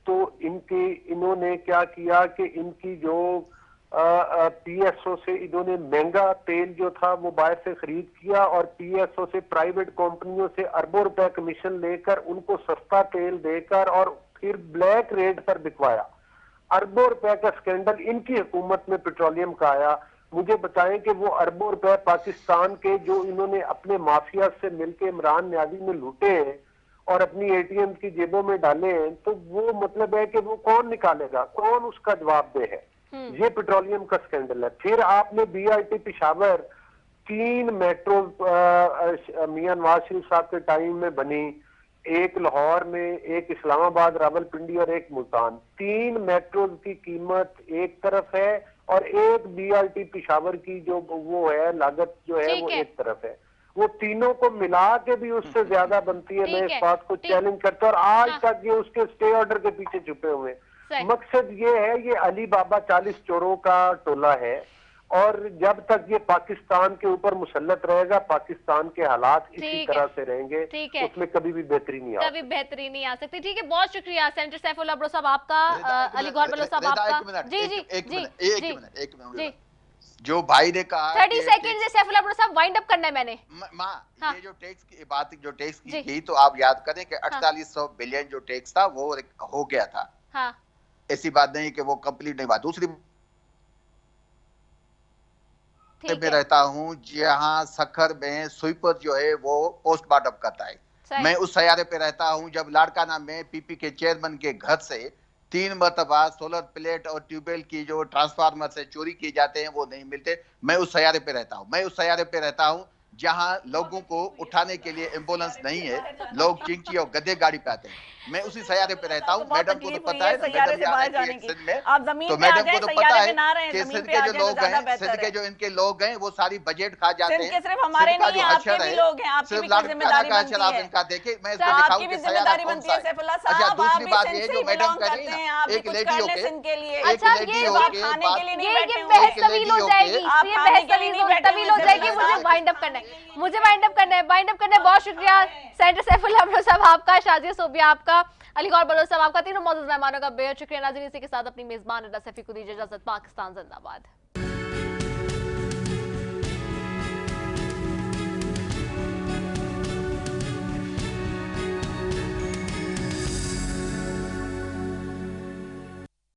तो इन्होंने क्या किया कि इनकी जो PSO से इन्होंने महंगा तेल जो था वो बाहर से खरीद किया, और PSO से प्राइवेट कंपनियों से अरबों रुपए कमीशन लेकर उनको सस्ता तेल देकर और फिर ब्लैक रेट पर बिकवाया। अरबों रुपए का स्कैंडल इनकी हुकूमत में पेट्रोलियम का आया। मुझे बताएं कि वो अरबों रुपए पाकिस्तान के जो इन्होंने अपने माफिया से मिलकर इमरान न्याजी में लूटे हैं और अपनी ATM की जेबों में डाले हैं, तो वो मतलब है कि वो कौन निकालेगा, कौन उसका जवाब दे है। ये पेट्रोलियम का स्कैंडल है। फिर आपने BRT पेशावर 3 मेट्रो मियां नवाज शरीफ साहब के टाइम में बनी, एक लाहौर में, एक इस्लामाबाद, रावलपिंडी और एक मुल्तान। 3 मेट्रो की कीमत एक तरफ है और एक BRT पेशावर की जो वो है लागत जो है वो एक तरफ है। वो तीनों को मिला के भी उससे ज्यादा बनती है। मैं इस बात को चैलेंज करता हूँ और आज तक ये उसके स्टे ऑर्डर के पीछे छुपे हुए हैं। मकसद ये है, ये अली बाबा 40 चोरों का टोला है, और जब तक ये पाकिस्तान के ऊपर मुसल्लत रहेगा, पाकिस्तान के हालात इसी तरह से रहेंगे, उसमें कभी भी बेहतरी नहीं आ सकती। ठीक है, बहुत शुक्रिया सेनेटर सैफुल्लाह भुट्टो साहब आपका, अली गौहर बलोच साहब आपका। जी एक मिनट जो भाई ने कहा 30 सेकंड से सैफुल्लाह भुट्टो साहब वाइंड अप करना है मैंने। हाँ। ये जो टैक्स की बात, जो टैक्स की गई, तो आप याद करें कि 4800 बिलियन जो टैक्स था वो हो गया था। हाँ। ऐसी बात नहीं कि वो कंप्लीट नहीं हुआ। दूसरी में रहता हूँ जहाँ सखर में स्वीपर जो है वो पोस्टमार्टम करता है। मैं उस सयारे पे रहता हूँ जब लाड़काना में PP के चेयरमैन के घर से 3 मरतबा सोलर प्लेट और ट्यूबवेल की जो ट्रांसफार्मर से चोरी किए जाते हैं वो नहीं मिलते। मैं उस सयारे पे रहता हूँ। जहां लोगों को उठाने के लिए एम्बुलेंस नहीं है, लोग चिंची और गद्दे गाड़ी पे आते हैं। मैं उसी सैयारे पे रहता हूँ, मैडम को तो पता है, सैयारे से बाहर जाने की। सिंध में, आप जमीन तो पे आ मैडम जाएं, को तो सैयारे पता पे ना है रहें, कि जमीन सिंध पे के आ जो जाएं तो लोग ज्यादा हैं, बेहतर सिंध के है। जो इनके लोग हैं, वो सारी बजट खा जाते सिंध हैं। के सिर्फ हमारे सिंध का नहीं जो है, आपके अक्षर भी है, लोग हैं, आपकी सिर्फ भी लाल कुछ काला जिम्मेदारी का बनती अक्षर आप है। इनका देखें, मैं इसको सर, दिखाऊं आपकी कि भी सैयारा जिम्मेदारी कौन बनती सा है है। सैफुल्लाह अच्छा, साहब, आप दूसरी भी बात सिंध ये से जो ही मैडम बिलोंग कह रही करते है हैं, ना, आप भी एक कुछ लेडी कर लें होके, सिंध के लिए। एक अच्छा, लेडी ये आप होके खाने के लिए नहीं ये बैठे हुए बहस हैं। तवील हो जाएगी, आप ये खाने बहस के लिए नहीं बैठे तवील हो हुए जाएगी। हैं। मुझे वाइंड अप करना है, मुझे वाइंड अप करना है, वाइंड अप करना है। बहुत शुक्रिया सेनेटर सैफुल्लाह अब्दुल साहब आपका, शाजिया सोबिया आपका, अली गौर बलोच साहब आपका, तीनों मौजूद मेहमानों का बेहद शुक्रिया। नाज़रीन, इसी के साथ अपनी मेजबान रज़ा सैफी को दीजिए इजाजत। पाकिस्तान जिंदाबाद।